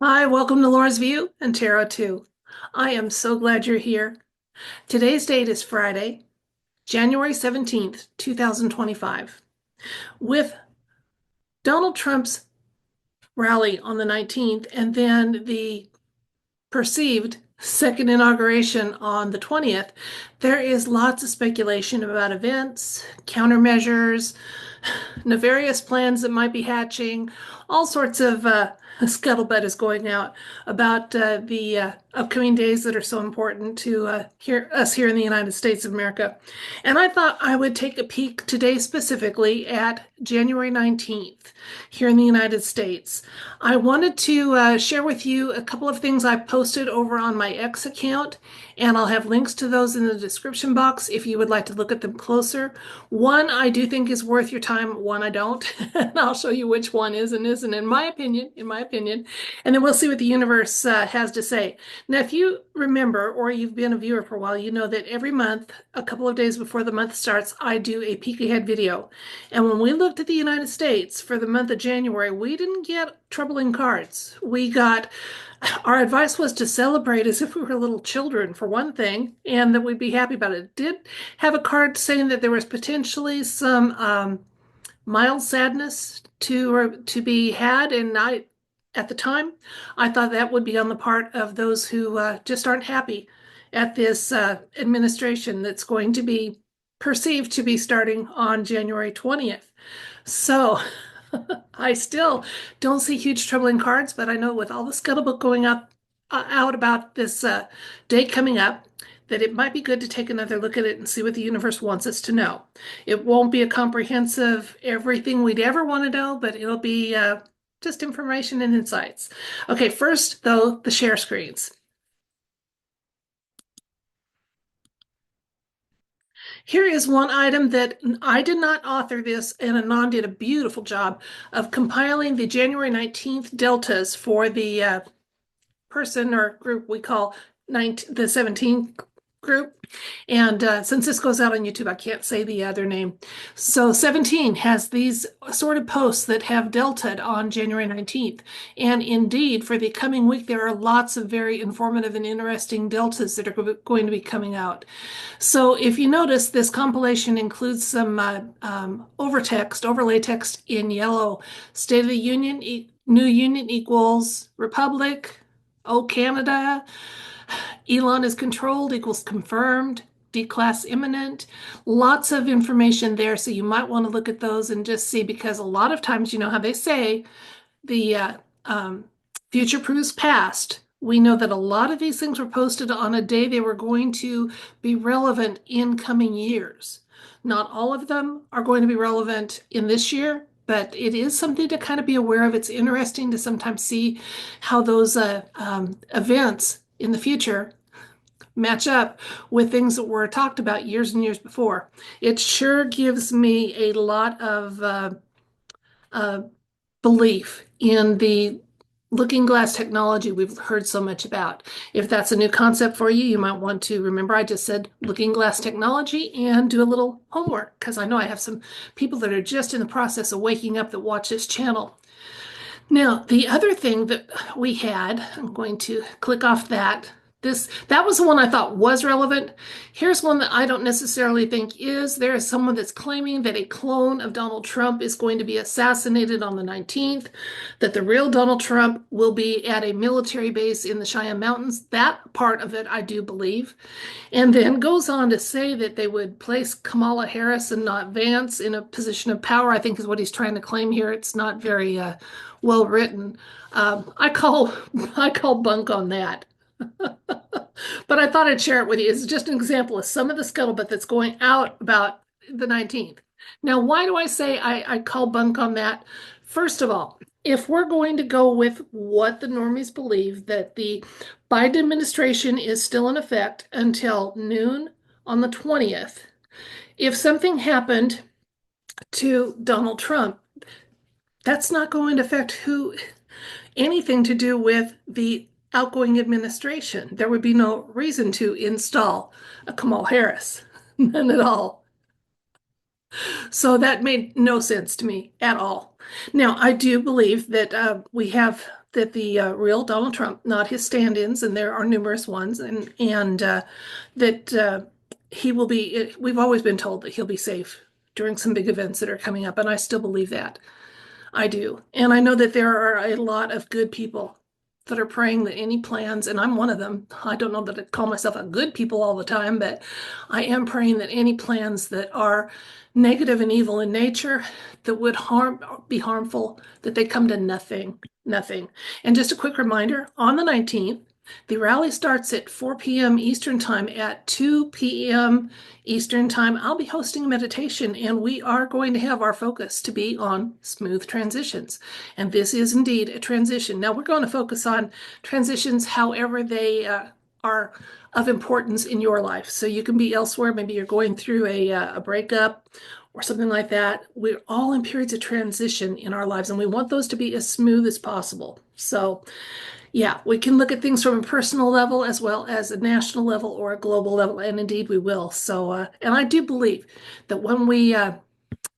Hi, welcome to Laura's View and Tarot 2. I am so glad you're here. Today's date is Friday, January 17th, 2025. With Donald Trump's rally on the 19th and then the perceived second inauguration on the 20th, there is lots of speculation about events, countermeasures, nefarious plans that might be hatching, all sorts of scuttlebutt is going out about the upcoming days that are so important to us here in the United States of America. And I thought I would take a peek today specifically at January 19th here in the United States. I wanted to share with you a couple of things I posted over on my X account, and I'll have links to those in the description box if you would like to look at them closer. One I do think is worth your time, one I don't. And I'll show you which one is and isn't, in my opinion. And then we'll see what the universe has to say. Now, if you remember, or you've been a viewer for a while, you know that every month, a couple of days before the month starts, I do a peek ahead video. And when we looked at the United States for the month of January, we didn't get troubling cards. Our advice was to celebrate as if we were little children, for one thing, and that we'd be happy about it. It did have a card saying that there was potentially some mild sadness to be had, and at the time, I thought that would be on the part of those who just aren't happy at this administration that's going to be perceived to be starting on January 20th. So I still don't see huge troubling cards, but I know with all the scuttlebutt going up out about this date coming up, that it might be good to take another look at it and see what the universe wants us to know. It won't be a comprehensive everything we'd ever want to know, but it'll be just information and insights. Okay, first though, the share screens. Here is one item that I did not author this, and Anand did a beautiful job of compiling the January 19th deltas for the person or group we call the 17 group. And since this goes out on YouTube, I can't say the other name. So 17 has these assorted posts that have delta on January 19th. And indeed, for the coming week, there are lots of very informative and interesting deltas that are going to be coming out. So if you notice, this compilation includes some overlay text in yellow. State of the Union, New Union equals Republic. Oh, Canada. Elon is controlled equals confirmed. Declass imminent. Lots of information there. So you might want to look at those and just see, because a lot of times, you know how they say the future proves past. We know that a lot of these things were posted on a day they were going to be relevant in coming years. Not all of them are going to be relevant in this year, but it is something to kind of be aware of. It's interesting to sometimes see how those events in the future match up with things that were talked about years and years before. It sure gives me a lot of uh, belief in the looking glass technology we've heard so much about. If that's a new concept for you, you might want to remember I just said looking glass technology and do a little homework, because I know I have some people that are just in the process of waking up that watch this channel. Now, the other thing that we had, I'm going to click off that. That was the one I thought was relevant. Here's one that I don't necessarily think is. There is someone that's claiming that a clone of Donald Trump is going to be assassinated on the 19th, that the real Donald Trump will be at a military base in the Cheyenne Mountains. That part of it I do believe. And then goes on to say that they would place Kamala Harris and not Vance in a position of power, I think is what he's trying to claim here. It's not very well written. I call I call bunk on that. But I thought I'd share it with you. It's just an example of some of the scuttlebutt that's going out about the 19th. Now, why do I say I call bunk on that? First of all, if we're going to go with what the normies believe, that the Biden administration is still in effect until noon on the 20th, if something happened to Donald Trump, that's not going to affect anything to do with the outgoing administration. There would be no reason to install a Kamala Harris. None at all. So that made no sense to me at all. Now, I do believe that we have that the real Donald Trump, not his stand-ins, and there are numerous ones, and that he will be. We've always been told that he'll be safe during some big events that are coming up, and I still believe that. I do. And I know that there are a lot of good people that are praying that any plans, and I'm one of them. I don't know that I call myself a good people all the time, but I am praying that any plans that are negative and evil in nature that would be harmful, that they come to nothing, nothing. And just a quick reminder, on the 19th, the rally starts at 4 p.m. Eastern Time. At 2 p.m. Eastern Time, I'll be hosting a meditation, and we are going to have our focus to be on smooth transitions. And this is indeed a transition. Now, we're going to focus on transitions however they are of importance in your life. So you can be elsewhere. Maybe you're going through a breakup or something like that. We're all in periods of transition in our lives, and we want those to be as smooth as possible. So yeah, we can look at things from a personal level as well as a national level or a global level, and indeed we will. So, and I do believe that when we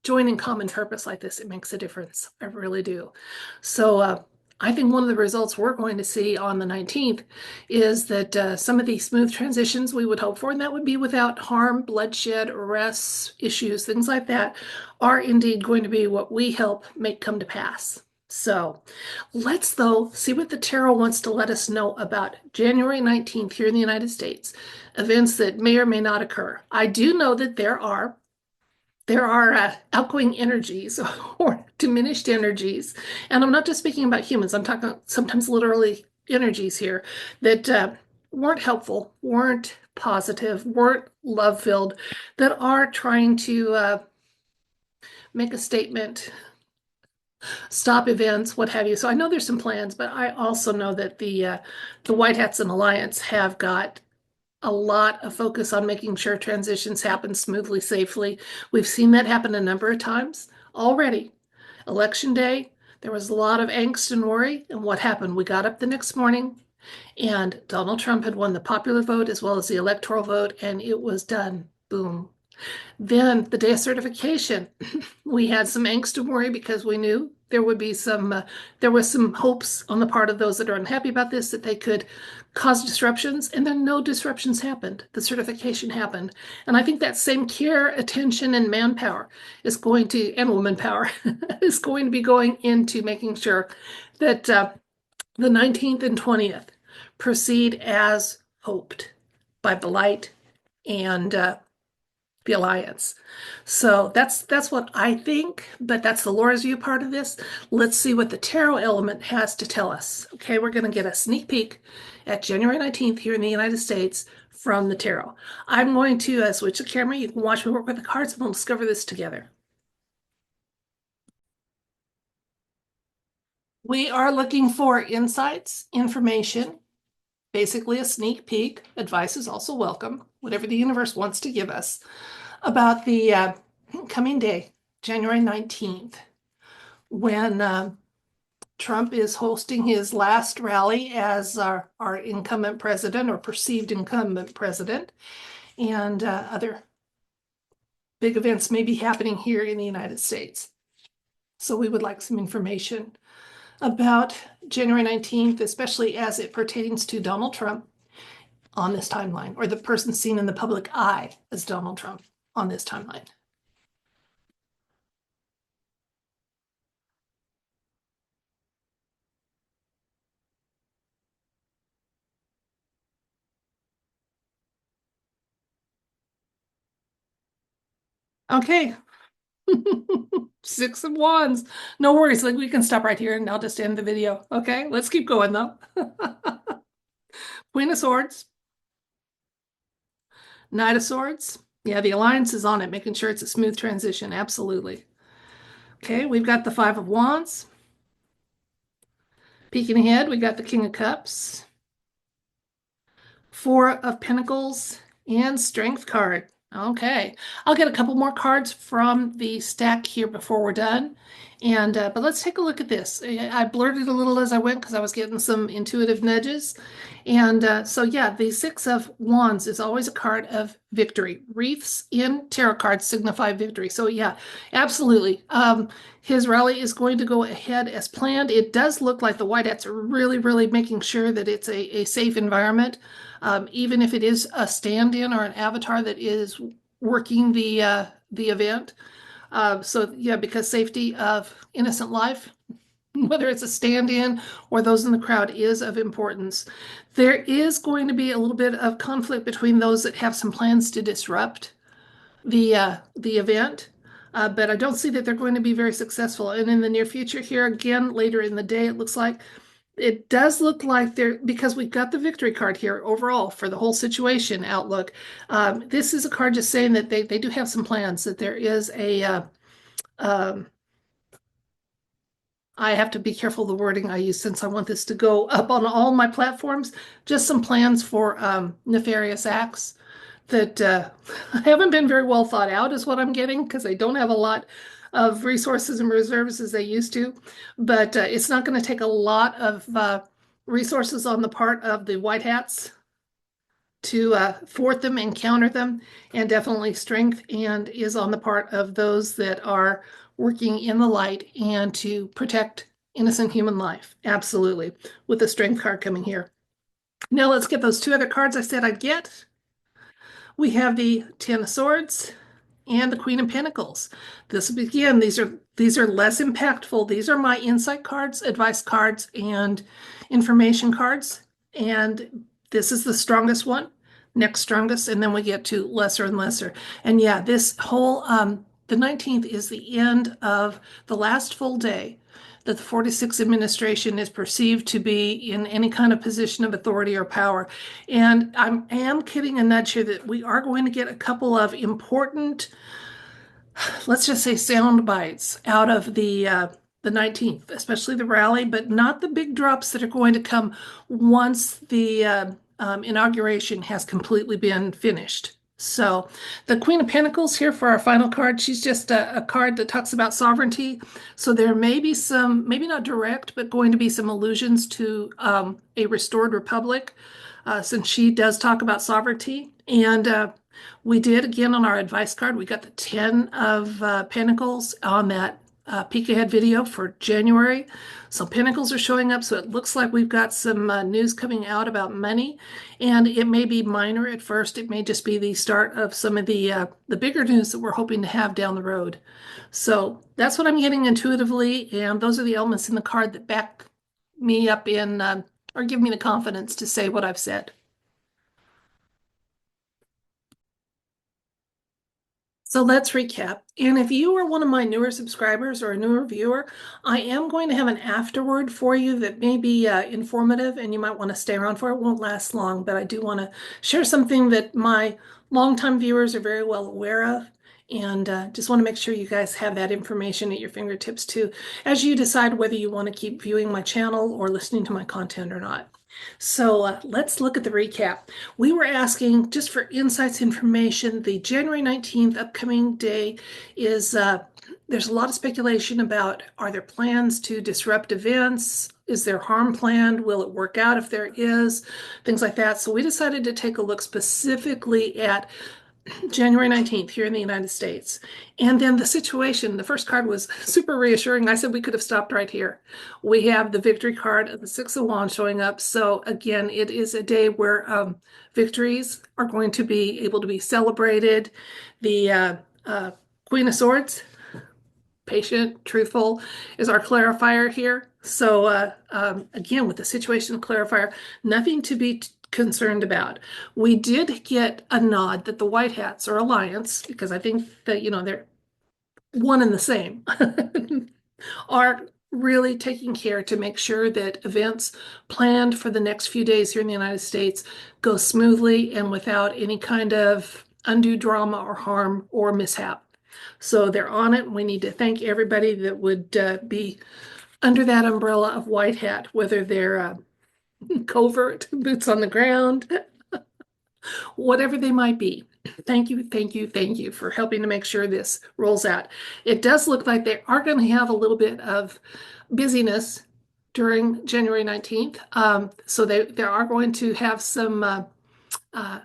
join in common purpose like this, it makes a difference. I really do. So, I think one of the results we're going to see on the 19th is that some of these smooth transitions we would hope for, and that would be without harm, bloodshed, arrests, issues, things like that, are indeed going to be what we help make come to pass. So let's, though, see what the tarot wants to let us know about January 19th here in the United States, events that may or may not occur. I do know that there are outgoing energies or diminished energies. And I'm not just speaking about humans, I'm talking sometimes literally energies here that weren't helpful, weren't positive, weren't love filled, that are trying to make a statement, stop events, what have you. So I know there's some plans, but I also know that the White Hats and Alliance have got a lot of focus on making sure transitions happen smoothly, safely. We've seen that happen a number of times already. Election day, there was a lot of angst and worry. And what happened? We got up the next morning and Donald Trump had won the popular vote as well as the electoral vote, and it was done. Boom. Then the day of certification, we had some angst and worry because we knew there would be there was some hopes on the part of those that are unhappy about this that they could cause disruptions, and then no disruptions happened. The certification happened. And I think that same care, attention, and manpower is going to, and woman power, is going to be going into making sure that the 19th and 20th proceed as hoped by the light and the alliance. So that's what I think, but that's the Laura's view part of this. Let's see what the tarot element has to tell us. Okay, we're going to get a sneak peek at January 19th here in the United States from the tarot. I'm going to switch the camera. You can watch me work with the cards and we'll discover this together. We are looking for insights, information, basically a sneak peek. Advice is also welcome, whatever the universe wants to give us, about the coming day, January 19th, when Trump is hosting his last rally as our incumbent president or perceived incumbent president, and other big events may be happening here in the United States. So we would like some information about January 19th, especially as it pertains to Donald Trump on this timeline, or the person seen in the public eye as Donald Trump on this timeline. Okay. Six of Wands. No worries. Like we can stop right here and I'll just end the video. Okay, let's keep going though. Queen of Swords, Knight of Swords. Yeah, the alliance is on it, making sure it's a smooth transition. Absolutely. Okay, we've got the Five of Wands. Peeking ahead, we got the King of Cups, Four of Pentacles, and Strength card. Okay, I'll get a couple more cards from the stack here before we're done, And but let's take a look at this. I blurted a little as I went because I was getting some intuitive nudges. And so yeah, the Six of Wands is always a card of victory. Wreaths in tarot cards signify victory. So yeah, absolutely. His rally is going to go ahead as planned. It does look like the White Hats are really, really making sure that it's a safe environment, even if it is a stand-in or an avatar that is working the event. So yeah, because safety of innocent life, whether it's a stand-in or those in the crowd, is of importance. There is going to be a little bit of conflict between those that have some plans to disrupt the event. But I don't see that they're going to be very successful. And in the near future here, again, later in the day, it does look like they're, because we've got the victory card here overall for the whole situation outlook. This is a card just saying that they do have some plans, that there is um, I have to be careful the wording I use since I want this to go up on all my platforms. Just some plans for nefarious acts that haven't been very well thought out, is what I'm getting, because they don't have a lot of resources and reserves as they used to. But it's not going to take a lot of resources on the part of the White Hats to thwart them and counter them, and definitely strength and is on the part of those that are working in the light and to protect innocent human life. Absolutely. With the strength card coming here. Now let's get those two other cards I said I'd get. We have the Ten of Swords and the Queen of Pentacles. This again, these are less impactful. These are my insight cards, advice cards, and information cards. And this is the strongest one, next strongest, and then we get to lesser and lesser. And yeah, this whole the 19th is the end of the last full day that the 46th administration is perceived to be in any kind of position of authority or power. And I am kidding a nudge here that we are going to get a couple of important, let's just say, sound bites out of the 19th, especially the rally, but not the big drops that are going to come once the inauguration has completely been finished. So the Queen of Pentacles here for our final card, she's just a card that talks about sovereignty. So there may be some, maybe not direct, but going to be some allusions to a restored republic, since she does talk about sovereignty. And we did, again, on our advice card, we got the 10 of Pentacles on that peek ahead video for January. So Pentacles are showing up. So it looks like we've got some news coming out about money. And it may be minor at first. It may just be the start of some of the bigger news that we're hoping to have down the road. So that's what I'm getting intuitively. And those are the elements in the card that back me up in, or give me the confidence to say what I've said. So let's recap. And if you are one of my newer subscribers or a newer viewer, I am going to have an afterword for you that may be informative and you might want to stay around for. It won't last long, but I do want to share something that my longtime viewers are very well aware of. And just want to make sure you guys have that information at your fingertips too, as you decide whether you want to keep viewing my channel or listening to my content or not. So let's look at the recap. We were asking just for insights information. The January 19th upcoming day is, there's a lot of speculation about, are there plans to disrupt events? Is there harm planned? Will it work out if there is? Things like that. So we decided to take a look specifically at January 19th here in the United States. And then the situation, the first card was super reassuring. I said we could have stopped right here. We have the victory card of the Six of Wands showing up. So again, it is a day where victories are going to be able to be celebrated. The Queen of Swords, patient, truthful, is our clarifier here. So again, with the situation clarifier, nothing to be concerned about. We did get a nod that the White Hats or Alliance, because I think that, they're one and the same, are really taking care to make sure that events planned for the next few days here in the United States go smoothly and without any kind of undue drama or harm or mishap. So they're on it. We need to thank everybody that would be under that umbrella of White Hat, whether they're covert, boots on the ground, whatever they might be. Thank you, thank you, thank you for helping to make sure this rolls out. It does look like they are going to have a little bit of busyness during January 19th. So they are going to have some uh,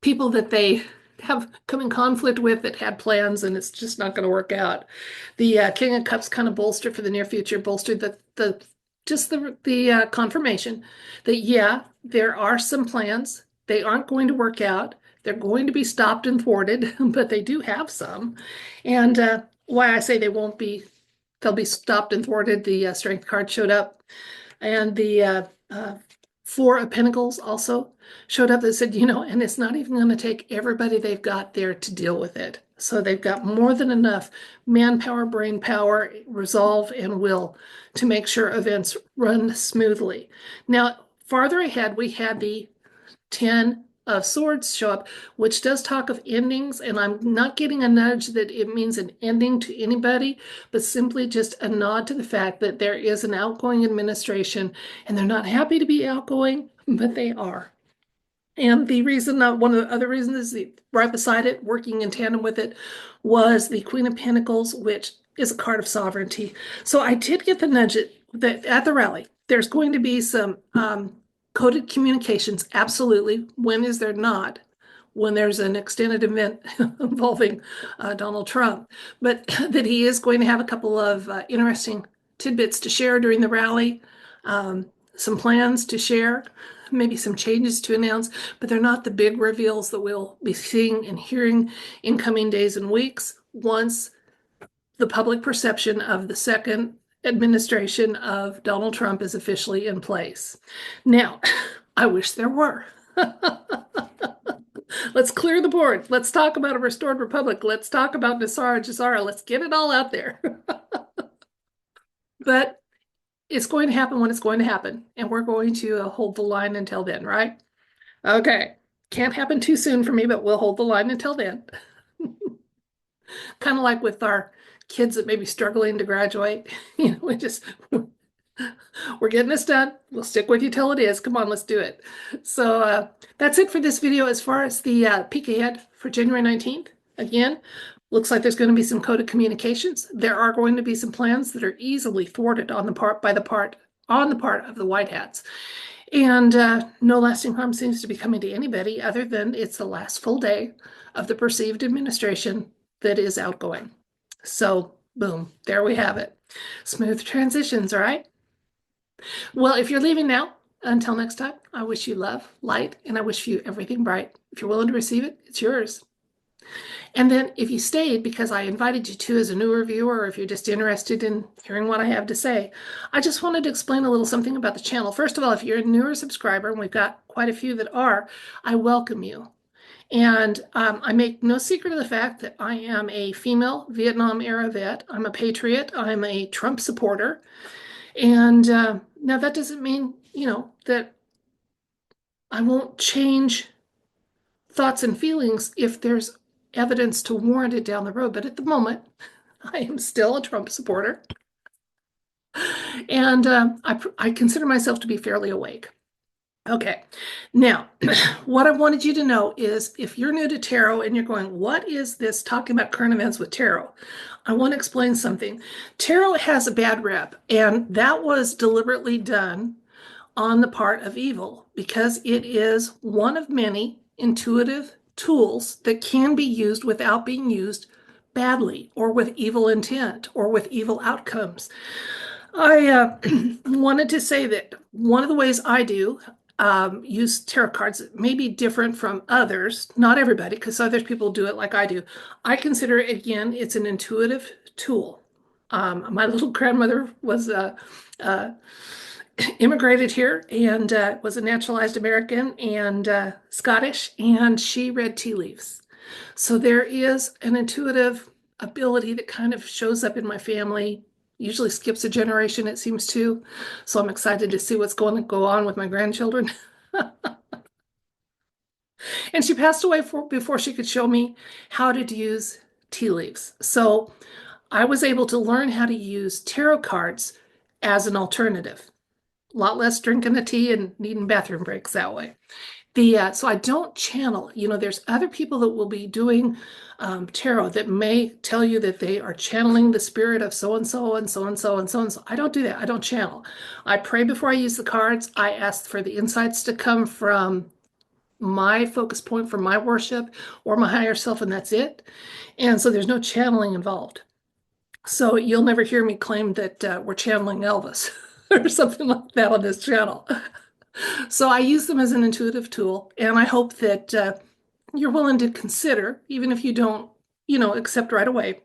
people that they have come in conflict with that had plans, and it's just not going to work out. The King of Cups kind of bolstered for the near future, bolstered the just the confirmation that yeah, there are some plans. They aren't going to work out. They're going to be stopped and thwarted, but they do have some. And why I say they won't be, they'll be stopped and thwarted. The Strength card showed up, and the Four of Pentacles also showed up that said, and it's not even going to take everybody they've got there to deal with it. So they've got more than enough manpower, brain power, resolve, and will to make sure events run smoothly. Now, farther ahead, we had the 10 of Swords show up, which does talk of endings, and I'm not getting a nudge that it means an ending to anybody, but simply just a nod to the fact that there is an outgoing administration, and they're not happy to be outgoing, but they are. And the reason, one of the other reasons is right beside it, working in tandem with it, was the Queen of Pentacles, which is a card of sovereignty. So I did get the nudge that at the rally, there's going to be some coded communications, absolutely. When is there not? When there's an extended event involving Donald Trump, but that he is going to have a couple of interesting tidbits to share during the rally, some plans to share, maybe some changes to announce, but they're not the big reveals that we'll be seeing and hearing in coming days and weeks once the public perception of the second administration of Donald Trump is officially in place. Now, I wish there were. Let's clear the board. Let's talk about a restored republic. Let's talk about NESARA GESARA. Let's get it all out there. But it's going to happen when it's going to happen, and we're going to hold the line until then, right? Okay. Can't happen too soon for me, but we'll hold the line until then. Kind of like with our kids that may be struggling to graduate. We just we're getting this done. We'll stick with you till it is. Come on, let's do it. So that's it for this video as far as the peek ahead for January 19th. Again, looks like there's going to be some coded communications. There are going to be some plans that are easily thwarted on the part of the White Hats. And no lasting harm seems to be coming to anybody other than it's the last full day of the perceived administration that is outgoing. So boom, there we have it. Smooth transitions, right? Well, if you're leaving now, until next time, I wish you love, light, and I wish you everything bright. If you're willing to receive it, it's yours. And then if you stayed because I invited you to as a newer viewer, or if you're just interested in hearing what I have to say, I just wanted to explain a little something about the channel. First of all, if you're a newer subscriber, and we've got quite a few that are, I welcome you. And I make no secret of the fact that I am a female Vietnam era vet. I'm a patriot. I'm a Trump supporter. And now that doesn't mean, that I won't change thoughts and feelings if there's evidence to warrant it down the road. But at the moment, I am still a Trump supporter. And I consider myself to be fairly awake. Okay, now what I wanted you to know is if you're new to tarot and you're going, what is this talking about current events with tarot? I want to explain something. Tarot has a bad rep, and that was deliberately done on the part of evil because it is one of many intuitive tools that can be used without being used badly or with evil intent or with evil outcomes. I wanted to say that one of the ways I do use tarot cards may be different from others, not everybody, because other people do it like I do. I consider it, again, it's an intuitive tool. My little grandmother was immigrated here and was a naturalized American and Scottish, and she read tea leaves. So there is an intuitive ability that kind of shows up in my family, usually skips a generation, it seems to. So I'm excited to see what's going to go on with my grandchildren. And she passed away before she could show me how to use tea leaves. So I was able to learn how to use tarot cards as an alternative. a lot less drinking the tea and needing bathroom breaks that way. So I don't channel. There's other people that will be doing tarot that may tell you that they are channeling the spirit of so and so and so and so and so and so. I don't do that. I don't channel. I pray before I use the cards. I ask for the insights to come from my focus point for my worship or my higher self, and that's it. And so there's no channeling involved. So you'll never hear me claim that we're channeling Elvis or something like that on this channel. So I use them as an intuitive tool, and I hope that you're willing to consider, even if you don't, accept right away,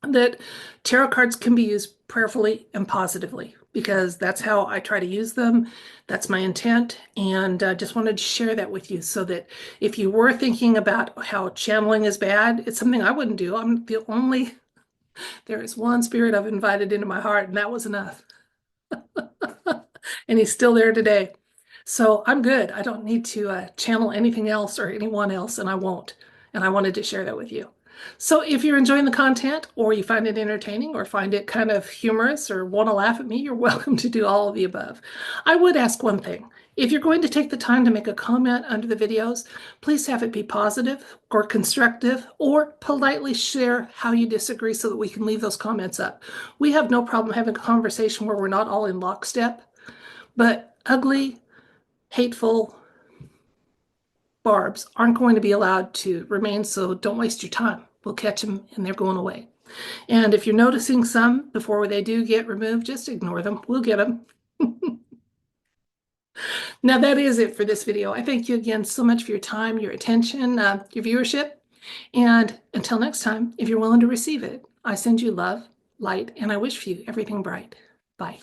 that tarot cards can be used prayerfully and positively because that's how I try to use them. That's my intent, and just wanted to share that with you so that if you were thinking about how channeling is bad, it's something I wouldn't do. There is one spirit I've invited into my heart, and that was enough. And he's still there today. So I'm good. I don't need to channel anything else or anyone else, and I won't. And I wanted to share that with you. So if you're enjoying the content or you find it entertaining or find it kind of humorous or want to laugh at me, you're welcome to do all of the above. I would ask one thing. If you're going to take the time to make a comment under the videos, please have it be positive or constructive or politely share how you disagree so that we can leave those comments up. We have no problem having a conversation where we're not all in lockstep, but ugly, hateful barbs aren't going to be allowed to remain, so don't waste your time. We'll catch them and they're going away. And if you're noticing some before they do get removed, just ignore them. We'll get them. Now that is it for this video. I thank you again so much for your time, your attention, your viewership. And until next time, if you're willing to receive it, I send you love, light, and I wish for you everything bright. Bye.